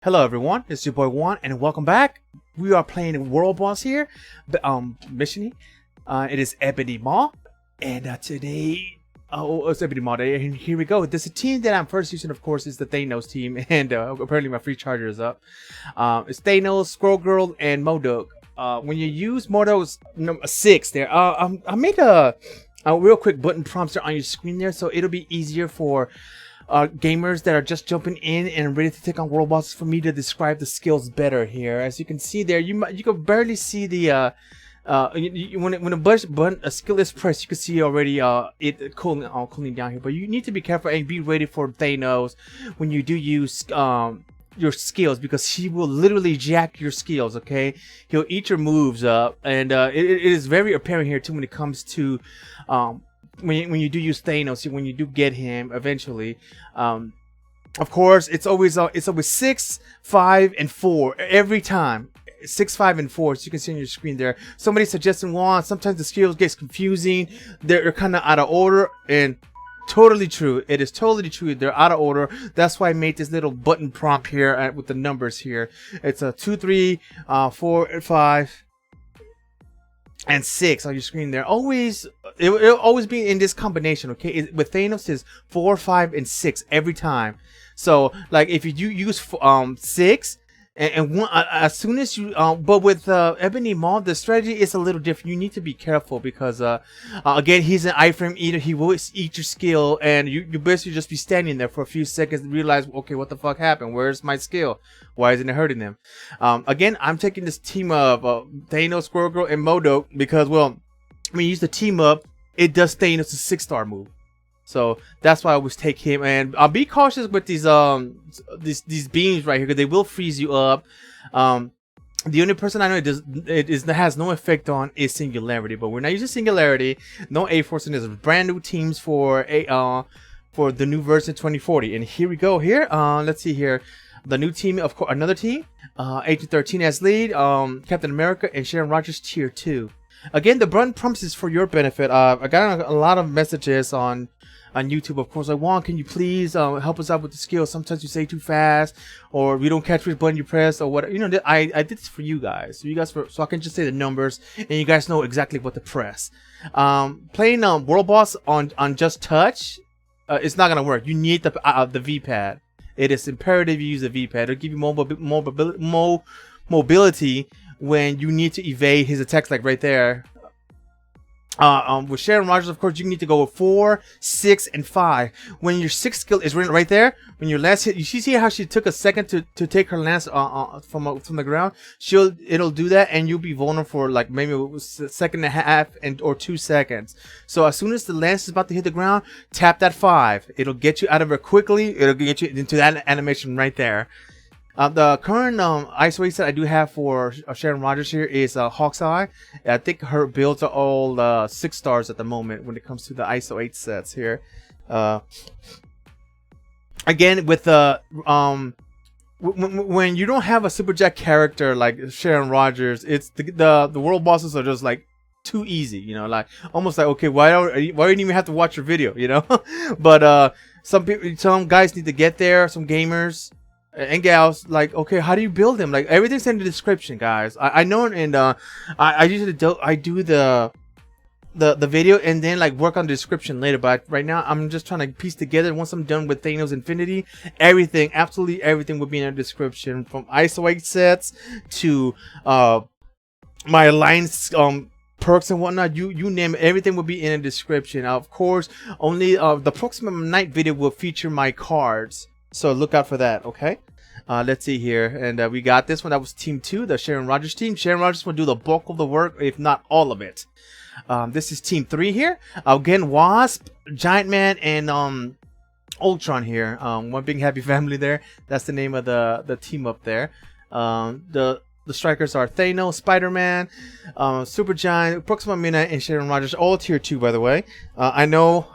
Hello everyone, it's your boy Juan and welcome back. We are playing World Boss here, mission. It is Ebony Maw, and today, it's Ebony Maw Day, and here we go. This is a team that I'm first using, of course, is the Thanos team, and apparently my free charger is up. It's Thanos, Squirrel Girl, and MODOK. When you use MODOK's number 6 there, I made a real quick button prompt on your screen there, so it'll be easier for gamers that are just jumping in and ready to take on world bosses for me to describe the skills better here. As you can see there, you can barely see the when a skill is pressed, you can see already it cooling down here. But you need to be careful and be ready for Thanos when you do use your skills, because he will literally jack your skills. Okay, he'll eat your moves up, and it is very apparent here too when it comes to when you do use Thanos, when you do get him eventually. Of course, it's always 6, 5, and 4 every time. 6, 5, and 4, so you can see on your screen there. Somebody suggesting Juan, sometimes the skills gets confusing. They're kind of out of order, and totally true. It is totally true. They're out of order. That's why I made this little button prompt here with the numbers here. It's a 2, 3, 4, 5. And 6 on your screen there. It'll always be in this combination, okay? With Thanos is 4, 5, and 6 every time. So like if you use 6 and one, as soon as you but with Ebony Maw, the strategy is a little different. You need to be careful because again, he's an iframe eater. He will eat your skill, and you basically just be standing there for a few seconds and realize, okay, what the fuck happened? Where's my skill? Why isn't it hurting them? Again, I'm taking this team of Thanos, Squirrel Girl, and MODOK because, well, when you use the team up, it does Thanos' 6-star move. So that's why I always take him, and I'll be cautious with these beams right here because they will freeze you up. The only person I know it has no effect on is Singularity, but we're not using Singularity. No A-Force, and there's brand new teams for the new version 2040. And here we go. Here, let's see here. The new team, of course, another team. Agent 13 as lead. Captain America and Sharon Rogers tier 2. Again, the button prompts is for your benefit. I got a lot of messages on YouTube, of course, like, Juan, can you please help us out with the skills? Sometimes you say too fast, or we don't catch which button you press, or what. You know, I did this for you guys, so I can just say the numbers, and you guys know exactly what to press. Playing World Boss on just touch, it's not gonna work. You need the V-pad. It is imperative you use the V-pad. It'll give you mobility when you need to evade his attacks, like right there. With Sharon Rogers, of course, you need to go with 4, 6, and 5. When your 6 skill is right there, when your last hit, you see how she took a second to take her lance from the ground. It'll do that, and you'll be vulnerable for like maybe a second and a half or 2 seconds. So as soon as the lance is about to hit the ground, tap that 5. It'll get you out of it quickly. It'll get you into that animation right there. The current ISO 8 set I do have for Sharon Rogers here is Hawkeye. I think her builds are all 6 stars at the moment when it comes to the ISO 8 sets here. Again, with when you don't have a Superjack character like Sharon Rogers, it's the world bosses are just like too easy, you know, like almost like, okay, why don't you even have to watch your video, you know? But some guys need to get there, some gamers and gals, like, okay, how do you build them? Like, everything's in the description, guys. I know, and I usually do the video and then like work on the description later, but right now I'm just trying to piece together. Once I'm done with Thanos Infinity, absolutely everything will be in the description, from ISO 8 sets to my alliance perks and whatnot. You name it, everything will be in the description. Of course, only the Proxima Night video will feature my cards, so look out for that. Okay, let's see here, and we got this one. That was team 2, the Sharon Rogers team. Sharon Rogers will do the bulk of the work, if not all of it. This is team 3 here. Again, Wasp, Giant Man, and Ultron here. One big happy family there. That's the name of the team up there. The strikers are Thanos, Spider-Man, Supergiant, Proxima Midnight, and Sharon Rogers, all tier 2, by the way. I know,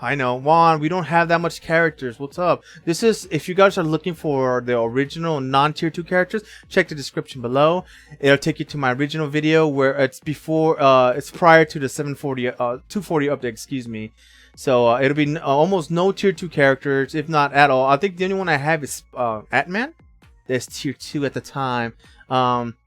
Juan, we don't have that much characters. What's up? This is, if you guys are looking for the original non-tier 2 characters, check the description below. It'll take you to my original video where it's it's prior to the 240 update, excuse me. So it'll be almost no tier 2 characters, if not at all. I think the only one I have is Ant-Man. That's tier 2 at the time.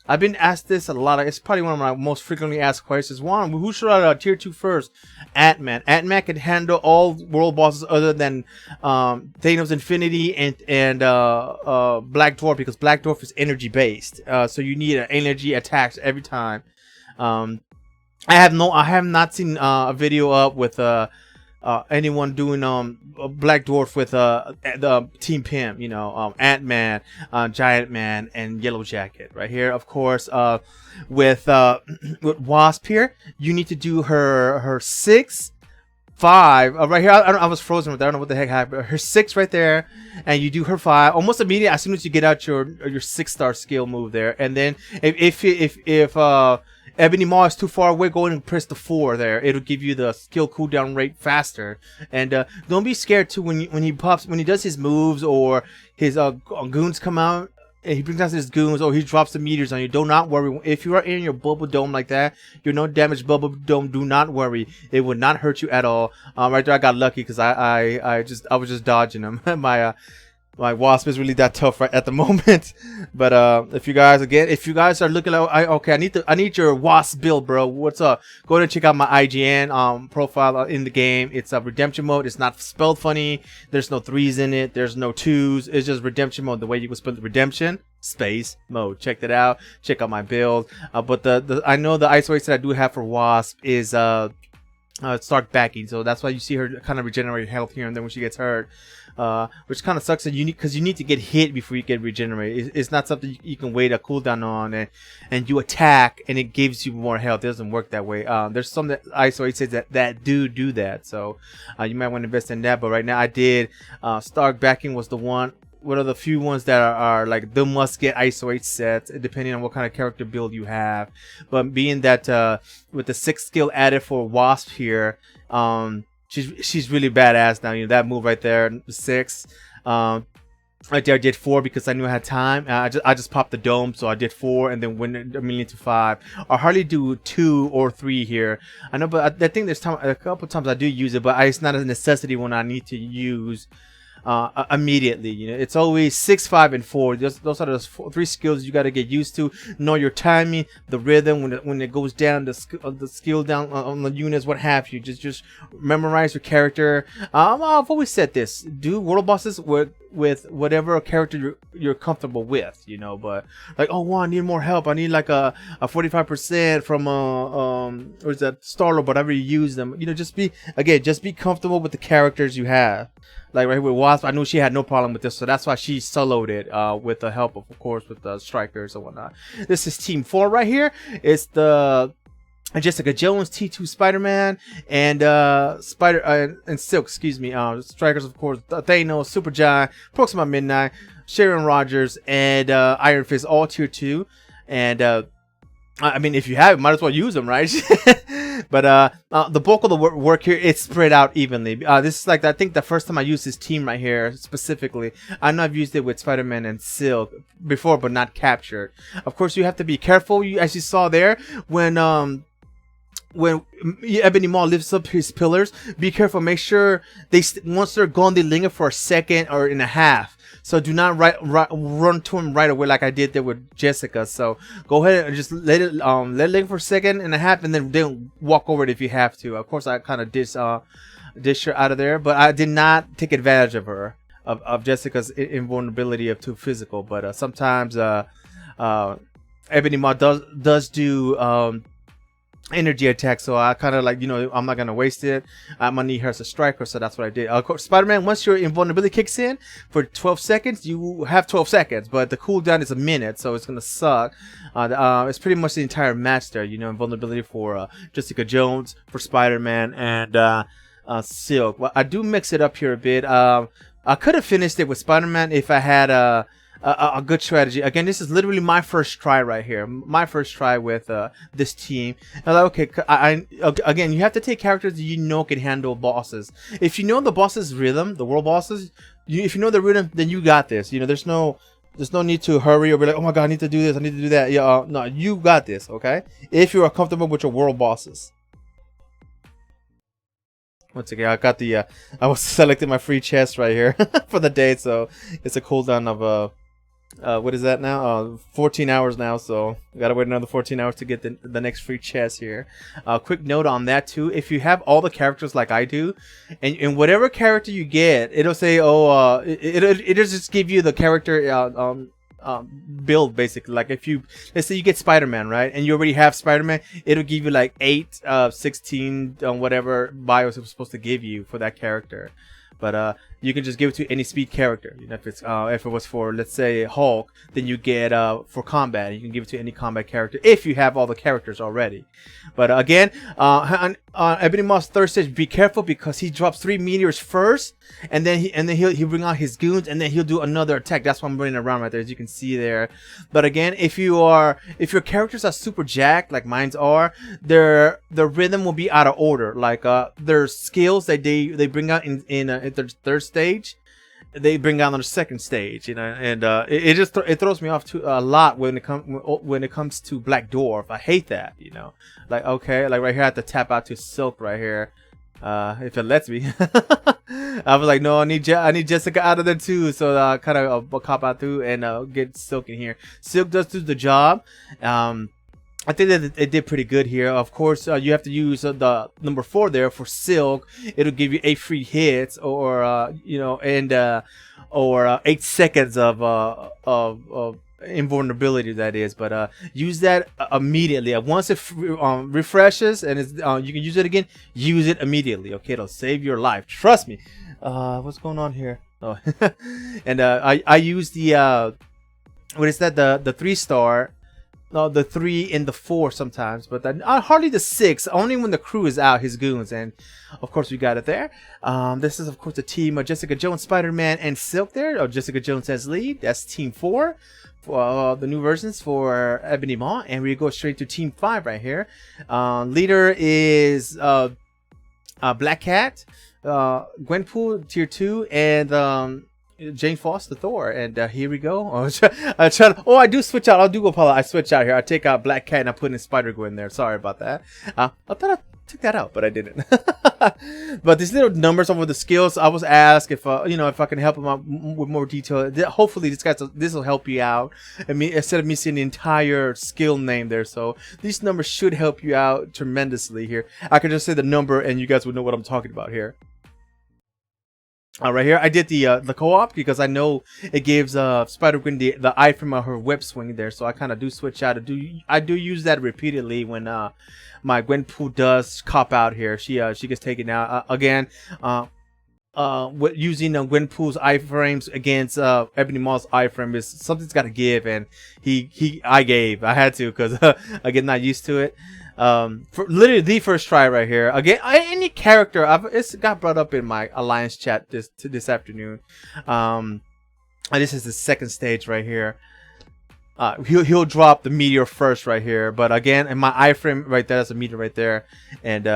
I've been asked this a lot. It's probably one of my most frequently asked questions. Juan, who should I tier 2 first? Ant-Man. Ant-Man can handle all world bosses other than Thanos Infinity and Black Dwarf, because Black Dwarf is energy based. So you need an energy attacks every time. I have not seen a video up with anyone doing Black Dwarf with the Team Pimp, you know, Ant-Man, Giant Man, and Yellow Jacket. Right here, of course, with Wasp here, you need to do her 6, 5. Right here, I was frozen with that. I don't know what the heck happened. Her 6 right there, and you do her 5 almost immediately as soon as you get out your 6-star skill move there. And then if Ebony Maw is too far away, go ahead and press the 4 there. It'll give you the skill cooldown rate faster. And don't be scared too when he does his moves or his goons come out. And he brings out his goons or he drops the meteors on you. Do not worry. If you are in your bubble dome like that, you're no damage bubble dome. Do not worry. It would not hurt you at all. Right there, I got lucky because I was just dodging him. My Wasp is really that tough right at the moment. But if you guys are looking at, okay, I need your Wasp build, bro. What's up? Go ahead and check out my IGN profile in the game. It's a redemption mode. It's not spelled funny. There's no 3s in it. There's no 2s. It's just redemption mode. The way you would spell redemption space mode. Check that out. Check out my build. But I know the ice weights that I do have for Wasp is Stark backing, so that's why you see her kind of regenerate health here and then when she gets hurt, which kind of sucks. And because you need to get hit before you get regenerated. It's not something you can wait a cooldown on, and you attack and it gives you more health. It doesn't work that way. There's some that ISO says that do that, so you might want to invest in that. But right now I did. Stark backing was the one. One of the few ones that are like the must get ISO 8 sets, depending on what kind of character build you have. But being that with the 6 skill added for Wasp here, she's really badass now. You know, that move right there, 6. Right there I did 4 because I knew I had time. I just popped the dome, so I did 4 and then went immediately to 5. I hardly do 2 or 3 here. I know, but I think there's a couple times I do use it, but it's not a necessity when I need to use immediately. You know, it's always 6, 5, and 4. Those are the 3 skills you got to get used to. Know your timing, the rhythm when it goes down, the skill down on the units, what have you. Just memorize your character. I've always said this: do world bosses with whatever character you're comfortable with. You know, but like, oh, I need more help. I need like a 45% from or is that Star-Lord, but I already use them. You know, just be comfortable with the characters you have. Like right here with Wasp, I knew she had no problem with this, so that's why she soloed it with the help of course, with the strikers and whatnot. This is Team 4 right here. It's the Jessica Jones, T2 Spider-Man, and and Silk, excuse me. Strikers, of course, Thanos, Supergiant, Proxima Midnight, Sharon Rogers, and Iron Fist, all tier 2. And I mean, if you have it, might as well use them, right? But the bulk of the work here, it's spread out evenly. This is like, I think the first time I used this team right here specifically. I know I've used it with Spider-Man and Silk before, but not captured. Of course, you have to be careful. As you saw there, when Ebony Maw lifts up his pillars, be careful. Make sure once they're gone, they linger for a second or and a half. So do not run to him right away like I did there with Jessica. So go ahead and just let it linger for a second and a half, and then walk over it if you have to. Of course, I kind of dish her out of there, but I did not take advantage of her, of Jessica's invulnerability of too physical. But sometimes Ebony Maw does do energy attack, so I kind of like, you know, I'm not gonna waste it. I'm gonna need her as a striker, so that's what I did. Of course, Spider-Man, once your invulnerability kicks in for 12 seconds, you have 12 seconds, but the cooldown is a minute, so it's gonna suck. It's pretty much the entire match there, you know, invulnerability for Jessica Jones, for Spider-Man, and Silk. Well, I do mix it up here a bit. I could have finished it with Spider-Man if I had a good strategy. Again, this is literally my first try right here. My first try with this team. And like, okay, again, you have to take characters that you know can handle bosses. If you know the boss's rhythm, the world bosses, if you know the rhythm, then you got this. You know, there's no need to hurry or be like, oh my god, I need to do this, I need to do that. Yeah, no, you got this, okay? If you are comfortable with your world bosses. Once again, I got I was selecting my free chest right here for the day, so it's a cooldown of what is that now? 14 hours now, so we gotta wait another 14 hours to get the next free chest here. Quick note on that too: if you have all the characters like I do, and whatever character you get, it'll say, oh, it'll just give you the character build basically. Like if you, let's say you get Spider-Man, right, and you already have Spider-Man, it'll give you like 8, 16, whatever bios it was supposed to give you for that character. But you can just give it to any speed character. You know, if it's if it was for, let's say, Hulk, then you get for combat. You can give it to any combat character if you have all the characters already. But again, on Ebony Maw's third stage, be careful because he drops 3 meteors first, and then he'll bring out his goons, and then he'll do another attack. That's why I'm running around right there, as you can see there. But again, if your characters are super jacked like mine's are, their rhythm will be out of order. Like their skills that they bring out in their third stage, they bring out on the second stage, you know, and it throws me off a lot when it comes to Black Dwarf. I hate that, you know. Like, okay, like right here I have to tap out to Silk right here, if it lets me. I was like, no, I need Jessica out of there too, so I kind of cop out through and get Silk in here. Silk does do the job. I think that it did pretty good here. Of course, you have to use the number 4 there for Silk. It'll give you 8 free hits, or you know, and or 8 seconds of invulnerability, that is. But use that immediately. Once it refreshes and it's, you can use it again. Use it immediately. Okay, it'll save your life. Trust me. What's going on here? Oh, and I use the what is that? The 3-star. No, the 3 and the 4 sometimes, but hardly the 6. Only when the crew is out, his goons, and of course we got it there. This is of course the team of Jessica Jones, Spider-Man, and Silk there. Oh, Jessica Jones as lead. That's Team 4 for the new versions for Ebony Maw, and we go straight to Team 5 right here. Leader is Black Cat, Gwenpool Tier 2, and Jane Foster Thor, and here we go. I do switch out. I switch out here. I take out Black Cat and I put in Spider-Gwen there. Sorry about that. I thought I took that out, but I didn't. But these little numbers over the skills, I was asked if you know, if I can help them out with more detail. Hopefully this will help you out. I mean, instead of me seeing the entire skill name there, so these numbers should help you out tremendously here. I could just say the number and you guys would know what I'm talking about here. Right here, I did the co-op because I know it gives Spider-Gwen the iframe of her web swing there, so I kind of do switch out. I do use that repeatedly when my Gwenpool does cop out here. She gets taken out again. Using Gwenpool's iframes against Ebony Maw's iframe is something's got to give, and I had to because I get not used to it. For literally the first try right here. Again, any character it's got brought up in my alliance chat this afternoon. This is the second stage right here. He'll drop the meteor first right here, but again, in my iframe right there, that's a meteor right there, and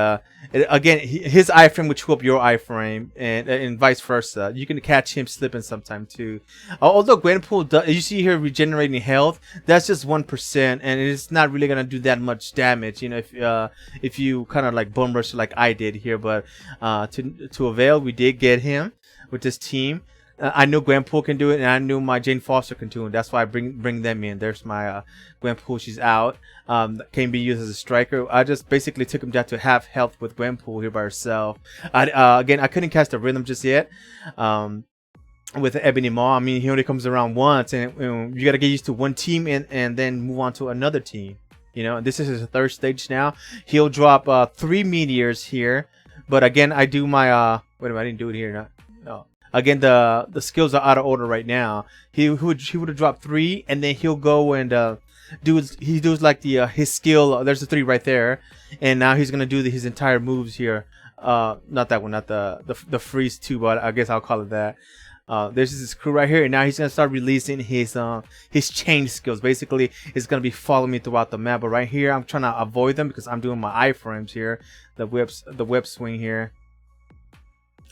again, his iframe would chew up your iframe, and vice versa. You can catch him slipping sometime too. Although Gwenpool does, you see here regenerating health, that's just 1%, and it's not really gonna do that much damage. You know, if you kind of like bum rush like I did here, but to avail, we did get him with this team. I knew Gwenpool can do it, and I knew my Jane Foster can do it. That's why I bring them in. There's my Gwenpool. She's out. Can be used as a striker. I just basically took him down to half health with Gwenpool here by herself. Again, I couldn't catch the rhythm just yet. With Ebony Maw, I mean, he only comes around once, and you got to get used to one team and then move on to another team. You know, this is his third stage now. He'll drop 3 meteors here, but again, I do my wait a minute, I didn't do it here. No. Again, the skills are out of order right now. He would have dropped 3, and then he'll go and does like the his skill. There's a 3 right there, and now he's gonna do his entire moves here. Not that one, not the freeze 2, but I guess I'll call it that. There's this crew right here, and now he's gonna start releasing his change skills. Basically, it's gonna be following me throughout the map. But right here, I'm trying to avoid them because I'm doing my iframes here, the web swing here.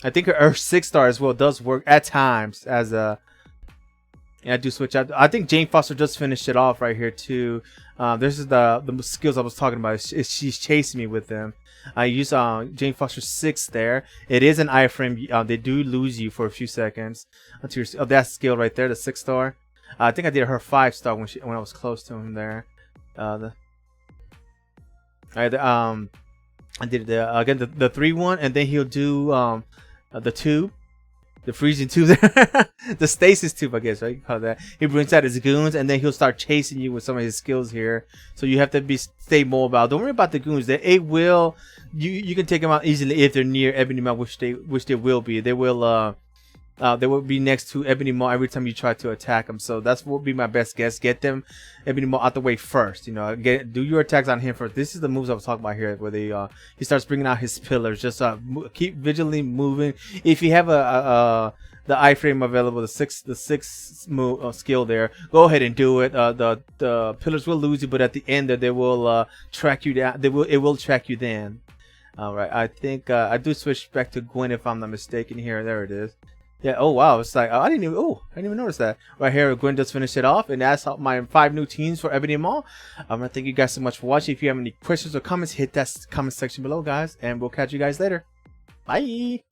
I think her 6-star as well does work at times as a. Yeah, I do switch out. I think Jane Foster just finished it off right here too. This is the skills I was talking about. She's chasing me with them. I use Jane Foster 6 there. It is an iframe. They do lose you for a few seconds until that skill right there, the 6-star. I think I did her 5-star when I was close to him there. I did again the 3-1, and then he'll do the tube. The freezing tube there. The stasis tube, I guess, right? You call that. He brings out his goons, and then he'll start chasing you with some of his skills here. So you have to stay mobile. Don't worry about the goons. It will, you can take them out easily if they're near Ebony Maw, which they will be. They will be next to Ebony Maw every time you try to attack them. So that's what would be my best guess. Get them Ebony Maw out the way first. You know, do your attacks on him first. This is the moves I was talking about here, where he starts bringing out his pillars. Just keep vigilantly moving. If you have the iframe available, the six move skill there, go ahead and do it. The pillars will lose you, but at the end they will track you down. It will track you then. All right, I think I do switch back to Gwen if I'm not mistaken here. There it is. Yeah. Oh wow. It's like I didn't even notice that. Right here, Gwen does finish it off, and that's my 5 new teams for Ebony Maw. I thank you guys so much for watching. If you have any questions or comments, hit that comment section below, guys, and we'll catch you guys later. Bye.